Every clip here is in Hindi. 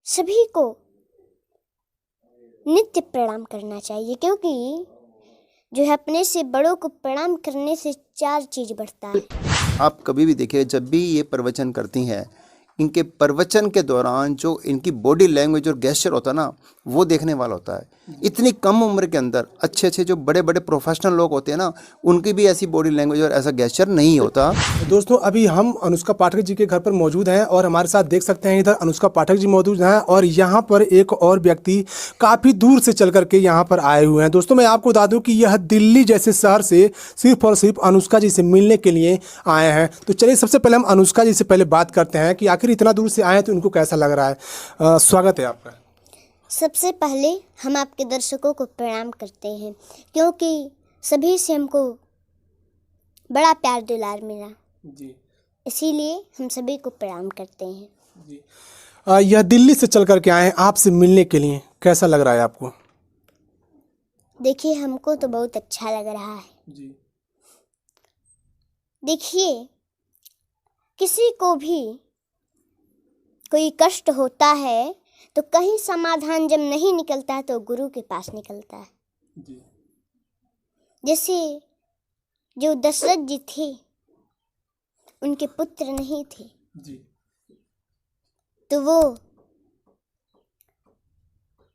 सभी को नित्य प्रणाम करना चाहिए, क्योंकि जो है अपने से बड़ों को प्रणाम करने से 4 चीज बढ़ता है। आप कभी भी देखिए, जब भी ये प्रवचन करती हैं, इनके प्रवचन के दौरान जो इनकी बॉडी लैंग्वेज और गेस्चर होता है ना, वो देखने वाला होता है। इतनी कम उम्र के अंदर अच्छे अच्छे जो बड़े बड़े प्रोफेशनल लोग होते हैं ना, उनकी भी ऐसी बॉडी लैंग्वेज और ऐसा गेस्चर नहीं होता। दोस्तों, अभी हम अनुष्का पाठक जी के घर पर मौजूद हैं और हमारे साथ देख सकते हैं इधर अनुष्का पाठक जी मौजूद हैं और यहाँ पर एक और व्यक्ति काफ़ी दूर से चल करके यहाँ पर आए हुए हैं। दोस्तों, मैं आपको बता दूं कि यह दिल्ली जैसे शहर से सिर्फ और सिर्फ अनुष्का जी से मिलने के लिए आए हैं। तो चलिए सबसे पहले हम अनुष्का जी से पहले बात करते हैं कि आखिर इतना दूर से आए हैं तो उनको कैसा लग रहा है। स्वागत है आपका। सबसे पहले हम आपके दर्शकों को प्रणाम करते हैं, क्योंकि सभी से हमको बड़ा प्यार दुलार मिला जी, इसीलिए हम सभी को प्रणाम करते हैं। जी। यह दिल्ली से चल करके आए हैं आपसे मिलने के लिए, कैसा लग रहा है आपको? देखिए, हमको तो बहुत अच्छा लग रहा है। जी, देखिए, किसी को भी कोई कष्ट होता है तो कहीं समाधान जब नहीं निकलता है तो गुरु के पास निकलता है। जी, जैसे जो दशरथ जी थे, उनके पुत्र नहीं थे, जी, तो वो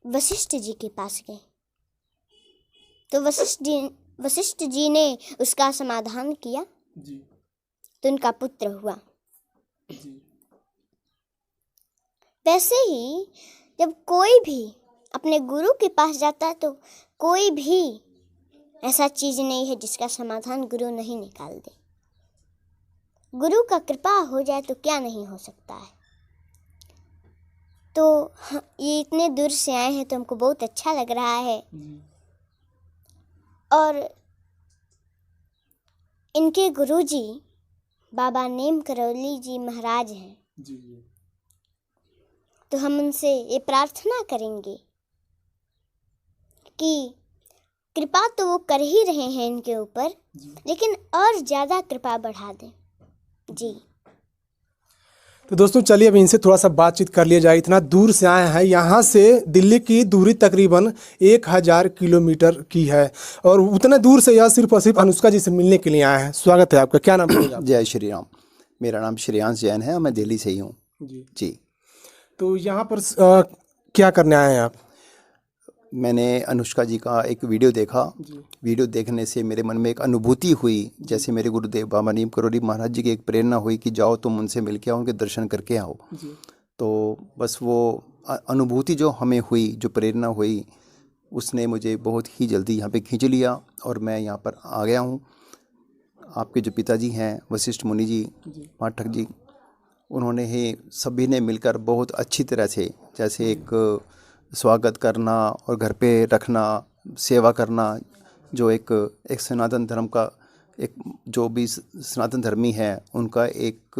वशिष्ठ जी के पास गए, तो वशिष्ठ जी ने उसका समाधान किया, जी, तो उनका पुत्र हुआ। जी, वैसे ही जब कोई भी अपने गुरु के पास जाता है तो कोई भी ऐसा चीज नहीं है जिसका समाधान गुरु नहीं निकाल दे। गुरु का कृपा हो जाए तो क्या नहीं हो सकता है। तो ये इतने दूर से आए हैं तो हमको बहुत अच्छा लग रहा है। और इनके गुरुजी बाबा नीम करौली जी महाराज हैं, जी, जी। तो हम उनसे ये प्रार्थना करेंगे कि कृपा तो वो कर ही रहे हैं इनके ऊपर, लेकिन और ज़्यादा कृपा बढ़ा दें। जी। तो दोस्तों, चलिए अब इनसे थोड़ा सा बातचीत कर लिया जाए। इतना दूर से आए हैं, यहाँ से दिल्ली की दूरी तकरीबन 1000 किलोमीटर की है और उतने दूर से यह सिर्फ और सिर्फ अनुष्का जी से मिलने के लिए आए हैं। स्वागत है आपका। क्या नाम है? जय श्री राम। मेरा नाम श्रेयांश जैन है और मैं दिल्ली से ही हूँ। जी, जी। तो यहाँ पर क्या करने आए हैं आप? मैंने अनुष्का जी का एक वीडियो देखा। वीडियो देखने से मेरे मन में एक अनुभूति हुई, जैसे मेरे गुरुदेव बाबा नीम करौली महाराज जी की एक प्रेरणा हुई कि जाओ तुम उनसे मिल के आओ, उनके दर्शन करके आओ। तो बस वो अनुभूति जो हमें हुई, जो प्रेरणा हुई, उसने मुझे बहुत ही जल्दी यहाँ पे खींच लिया और मैं यहाँ पर आ गया हूँ। आपके जो पिताजी हैं वशिष्ठ मुनि जी पाठक जी, उन्होंने ही सभी ने मिलकर बहुत अच्छी तरह से, जैसे एक स्वागत करना और घर पे रखना, सेवा करना, जो एक सनातन धर्म का एक, जो भी सनातन धर्मी है उनका एक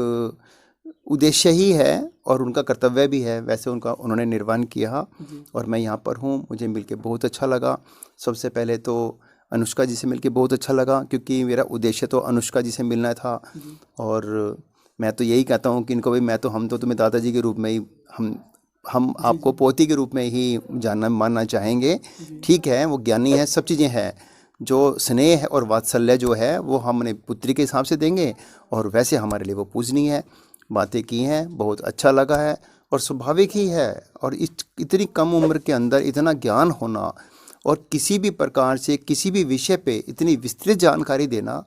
उद्देश्य ही है और उनका कर्तव्य भी है, वैसे उन्होंने निर्वहन किया और मैं यहाँ पर हूँ। मुझे मिलके बहुत अच्छा लगा। सबसे पहले तो अनुष्का जी से मिलके बहुत अच्छा लगा, क्योंकि मेरा उद्देश्य तो अनुष्का जी से मिलना था और मैं तो यही कहता हूँ कि इनको भी हम तो तुम्हें दादाजी के रूप में ही, हम आपको पोती के रूप में ही जानना मानना चाहेंगे। ठीक है, वो ज्ञानी है, सब चीज़ें हैं, जो स्नेह और वात्सल्य जो है वो हमने पुत्री के हिसाब से देंगे और वैसे हमारे लिए वो पूजनीय है। बातें की हैं, बहुत अच्छा लगा है और स्वाभाविक ही है। और इतनी कम उम्र के अंदर इतना ज्ञान होना और किसी भी प्रकार से किसी भी विषय पे इतनी विस्तृत जानकारी देना।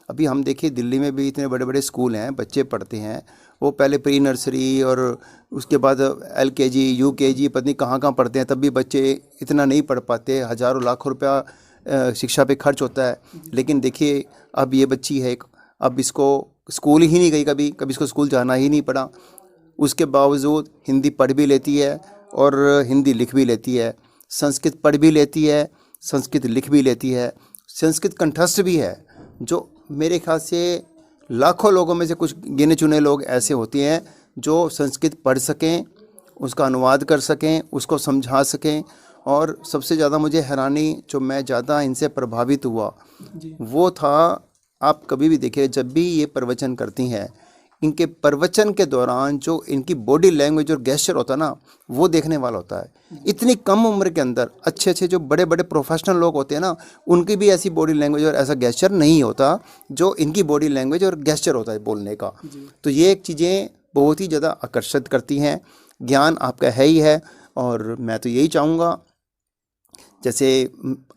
अभी हम देखिए, दिल्ली में भी इतने बड़े बड़े स्कूल हैं, बच्चे पढ़ते हैं, वो पहले प्री नर्सरी और उसके बाद LKG UKG पता नहीं कहाँ पढ़ते हैं, तब भी बच्चे इतना नहीं पढ़ पाते। हज़ारों लाखों रुपया शिक्षा पे खर्च होता है। लेकिन देखिए, अब ये बच्ची है, अब इसको स्कूल ही नहीं गई, कभी इसको स्कूल जाना ही नहीं पड़ा, उसके बावजूद हिंदी पढ़ भी लेती है और हिंदी लिख भी लेती है, संस्कृत पढ़ भी लेती है, संस्कृत लिख भी लेती है, संस्कृत कंठस्थ भी है। जो मेरे ख्याल से लाखों लोगों में से कुछ गिने चुने लोग ऐसे होते हैं जो संस्कृत पढ़ सकें, उसका अनुवाद कर सकें, उसको समझा सकें। और सबसे ज़्यादा मुझे हैरानी, जो मैं ज़्यादा इनसे प्रभावित हुआ वो था, आप कभी भी देखिए, जब भी ये प्रवचन करती हैं, इनके प्रवचन के दौरान जो इनकी बॉडी लैंग्वेज और गेस्चर होता है ना, वो देखने वाला होता है। इतनी कम उम्र के अंदर अच्छे अच्छे जो बड़े बड़े प्रोफेशनल लोग होते हैं ना, उनकी भी ऐसी बॉडी लैंग्वेज और ऐसा गेस्चर नहीं होता जो इनकी बॉडी लैंग्वेज और गेस्चर होता है बोलने का। तो ये चीज़ें बहुत ही ज़्यादा आकर्षित करती हैं। ज्ञान आपका है ही है, और मैं तो यही चाहूँगा, जैसे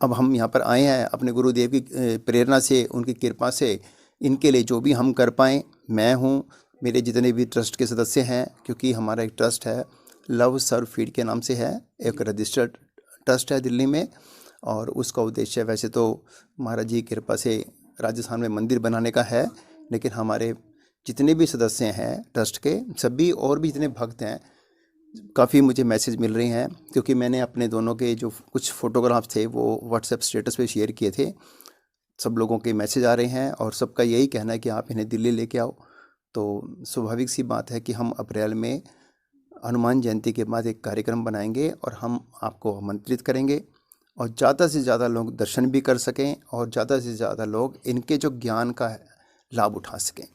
अब हम यहाँ पर आए हैं अपने गुरुदेव की प्रेरणा से, उनकी कृपा से, इनके लिए जो भी हम कर पाएँ, मैं हूँ, मेरे जितने भी ट्रस्ट के सदस्य हैं, क्योंकि हमारा एक ट्रस्ट है लव सर्व फीड के नाम से है, एक रजिस्टर्ड ट्रस्ट है दिल्ली में, और उसका उद्देश्य वैसे तो महाराज जी की कृपा से राजस्थान में मंदिर बनाने का है, लेकिन हमारे जितने भी सदस्य हैं ट्रस्ट के सभी और भी जितने भक्त हैं, काफ़ी मुझे मैसेज मिल रहे हैं, क्योंकि मैंने अपने दोनों के जो कुछ फ़ोटोग्राफ्स थे वो व्हाट्सएप स्टेटस पे शेयर किए थे। सब लोगों के मैसेज आ रहे हैं और सबका यही कहना है कि आप इन्हें दिल्ली लेके आओ। तो स्वाभाविक सी बात है कि हम अप्रैल में हनुमान जयंती के बाद एक कार्यक्रम बनाएंगे और हम आपको आमंत्रित करेंगे, और ज़्यादा से ज़्यादा लोग दर्शन भी कर सकें और ज़्यादा से ज़्यादा लोग इनके जो ज्ञान का लाभ उठा सकें।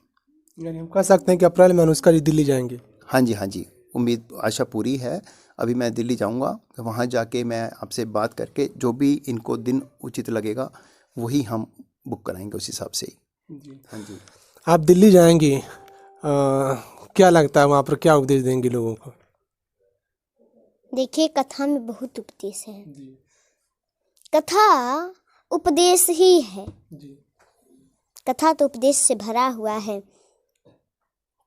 यानी हम कह सकते हैं कि अप्रैल में अनुष्का जी दिल्ली जाएंगे। हाँ जी, हाँ जी, उम्मीद आशा पूरी है। अभी मैं दिल्ली जाऊंगा, वहाँ जाके मैं आपसे बात करके जो भी इनको दिन उचित लगेगा वही हम बुक कराएंगे उस हिसाब से। जी। हाँ जी। आप दिल्ली जाएंगे, क्या लगता है वहाँ पर क्या उपदेश देंगे लोगों को? देखिए, कथा में बहुत उपदेश है। कथा उपदेश ही है। कथा तो उपदेश से भरा हुआ है,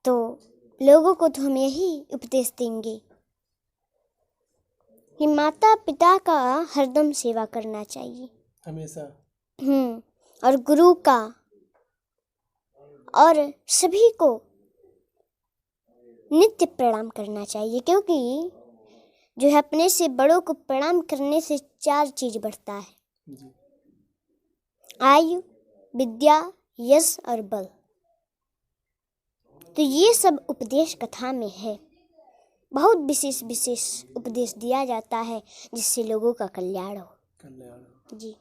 तो लोगों को तो हम यही उपदेश देंगे कि माता पिता का हरदम सेवा करना चाहिए हमेशा। और गुरु का, और सभी को नित्य प्रणाम करना चाहिए, क्योंकि जो है अपने से बड़ों को प्रणाम करने से 4 चीज बढ़ता है: आयु, विद्या, यश और बल। तो ये सब उपदेश कथा में है। बहुत विशेष विशेष उपदेश दिया जाता है जिससे लोगों का कल्याण हो। जी।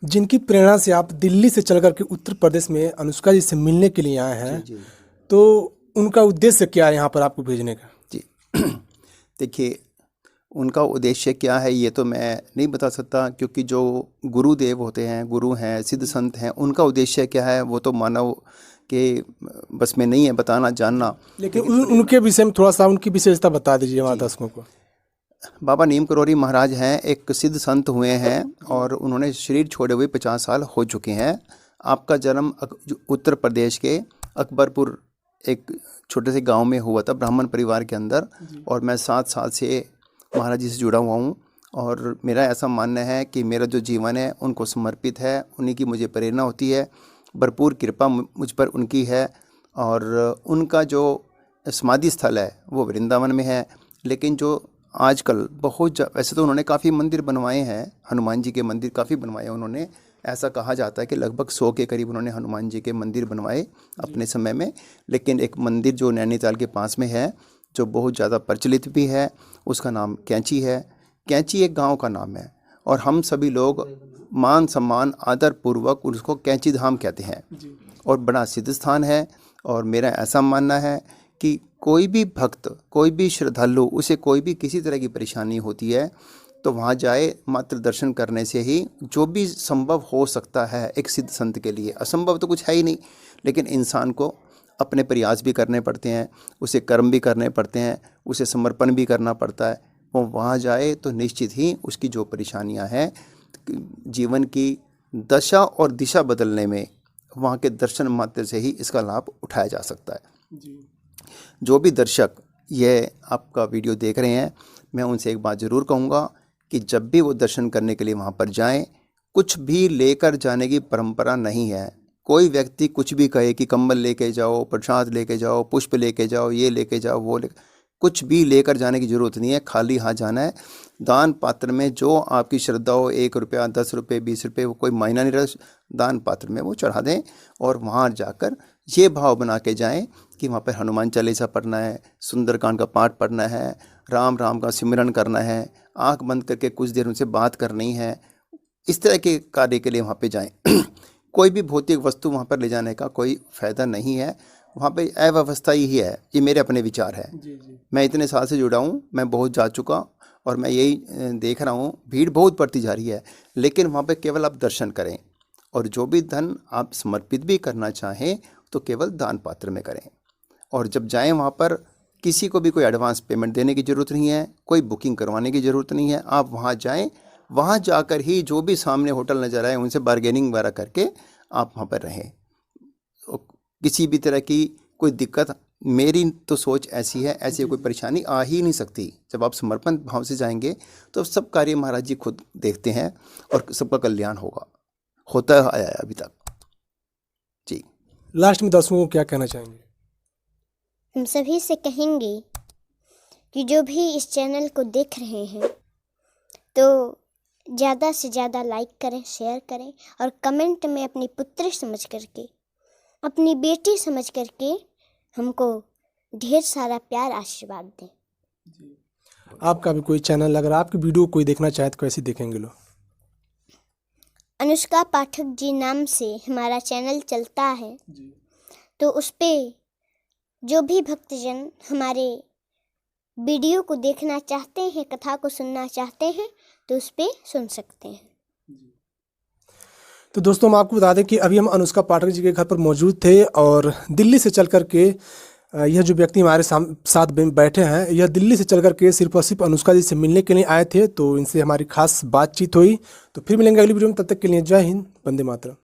जिनकी प्रेरणा से आप दिल्ली से चल करके उत्तर प्रदेश में अनुष्का जी से मिलने के लिए आए हैं, जी। तो उनका उद्देश्य क्या है यहाँ पर आपको भेजने का? जी देखिए, उनका उद्देश्य क्या है ये तो मैं नहीं बता सकता, क्योंकि जो गुरुदेव होते हैं, गुरु हैं, सिद्ध संत हैं, उनका उद्देश्य क्या है वो तो मानव के बस में नहीं है बताना जानना। लेकिन उनके विषय में थोड़ा सा उनकी विशेषता बता दीजिए हमारे दर्शकों को। बाबा नीम करोड़ी महाराज हैं, एक सिद्ध संत हुए हैं और उन्होंने शरीर छोड़े हुए 50 साल हो चुके हैं। आपका जन्म उत्तर प्रदेश के अकबरपुर एक छोटे से गांव में हुआ था, ब्राह्मण परिवार के अंदर, और मैं 7 साल से महाराज जी से जुड़ा हुआ हूँ। और मेरा ऐसा मानना है कि मेरा जो जीवन है उनको समर्पित है, उन्हीं की मुझे प्रेरणा होती है, भरपूर कृपा मुझ पर उनकी है। और उनका जो समाधि स्थल है वो वृंदावन में है, लेकिन जो आजकल वैसे तो उन्होंने काफ़ी मंदिर बनवाए हैं, हनुमान जी के मंदिर काफ़ी बनवाए हैं उन्होंने। ऐसा कहा जाता है कि लगभग 100 के करीब उन्होंने हनुमान जी के मंदिर बनवाए अपने समय में। लेकिन एक मंदिर जो नैनीताल के पास में है, जो बहुत ज़्यादा प्रचलित भी है, उसका नाम कैंची है। कैंची एक गांव का नाम है और हम सभी लोग मान सम्मान आदर पूर्वक उसको कैंची धाम कहते हैं, और बड़ा सिद्ध स्थान है। और मेरा ऐसा मानना है कि कोई भी भक्त, कोई भी श्रद्धालु, उसे कोई भी किसी तरह की परेशानी होती है तो वहाँ जाए। मात्र दर्शन करने से ही जो भी संभव हो सकता है एक सिद्ध संत के लिए, असंभव तो कुछ है ही नहीं, लेकिन इंसान को अपने प्रयास भी करने पड़ते हैं, उसे कर्म भी करने पड़ते हैं, उसे समर्पण भी करना पड़ता है। वो वहाँ जाए तो निश्चित ही उसकी जो परेशानियाँ हैं जीवन की दशा और दिशा बदलने में, वहाँ के दर्शन मात्र से ही इसका लाभ उठाया जा सकता है। जो भी दर्शक ये आपका वीडियो देख रहे हैं, मैं उनसे एक बात ज़रूर कहूँगा कि जब भी वो दर्शन करने के लिए वहाँ पर जाएं, कुछ भी लेकर जाने की परंपरा नहीं है। कोई व्यक्ति कुछ भी कहे कि कंबल लेके जाओ, प्रसाद लेके जाओ, पुष्प लेके जाओ, ये लेके जाओ, वो कुछ भी लेकर जाने की ज़रूरत नहीं है। खाली हाथ जाना है। दान पात्र में जो आपकी श्रद्धा हो, 1 रुपया, 10 रुपये, 20 रुपये, वो कोई मायना नहीं रहा, दान पात्र में वो चढ़ा दें। और वहाँ जाकर ये भाव बना के जाएं कि वहाँ पर हनुमान चालीसा पढ़ना है, सुंदरकांड का पाठ पढ़ना है, राम राम का सिमरन करना है, आंख बंद करके कुछ देर उनसे बात करनी है। इस तरह के कार्य के लिए वहाँ पे जाएं। कोई भी भौतिक वस्तु वहाँ पर ले जाने का कोई फ़ायदा नहीं है। वहाँ पे अव्यवस्था ही है। ये मेरे अपने विचार है। जी जी मैं इतने साल से जुड़ा हूँ, मैं बहुत जा चुका और मैं यही देख रहा हूँ, भीड़ बहुत बढ़ती जा रही है। लेकिन वहाँ पे केवल आप दर्शन करें और जो भी धन आप समर्पित भी करना चाहें तो केवल दान पात्र में करें। और जब जाएं वहाँ पर किसी को भी कोई एडवांस पेमेंट देने की ज़रूरत नहीं है, कोई बुकिंग करवाने की ज़रूरत नहीं है। आप वहाँ जाएं, वहाँ जाकर ही जो भी सामने होटल नज़र आए उनसे बार्गेनिंग वगैरह करके आप वहाँ पर रहें। तो किसी भी तरह की कोई दिक्कत, मेरी तो सोच ऐसी है, ऐसी कोई परेशानी आ ही नहीं सकती। जब आप समर्पण भाव से जाएंगे तो सब कार्य महाराज जी खुद देखते हैं और सबका कल्याण होता आया है अभी तक जी। लास्ट में दर्शकों को क्या कहना चाहेंगे? हम सभी से कहेंगे कि जो भी इस चैनल को देख रहे हैं तो ज़्यादा से ज़्यादा लाइक करें, शेयर करें और कमेंट में अपनी पुत्री समझ करके, अपनी बेटी समझ करके हमको ढेर सारा प्यार आशीर्वाद दें। आपका भी कोई चैनल, अगर आपकी वीडियो कोई देखना चाहे तो कैसे देखेंगे लोग? अनुष्का पाठक जी नाम से हमारा चैनल चलता है। तो उस पे जो भी भक्तजन हमारे वीडियो को देखना चाहते हैं, कथा को सुनना चाहते हैं तो उस पे सुन सकते हैं। तो दोस्तों हम आपको बता दें कि अभी हम अनुष्का पाठक जी के घर पर मौजूद थे और दिल्ली से चल कर के यह जो व्यक्ति हमारे साथ बैठे हैं, यह दिल्ली से चल कर के सिर्फ और सिर्फ अनुष्का जी से मिलने के लिए आए थे। तो इनसे हमारी खास बातचीत हुई। तो फिर मिलेंगे अगली वीडियो में, तब तक के लिए जय हिंद, वंदे मातरम।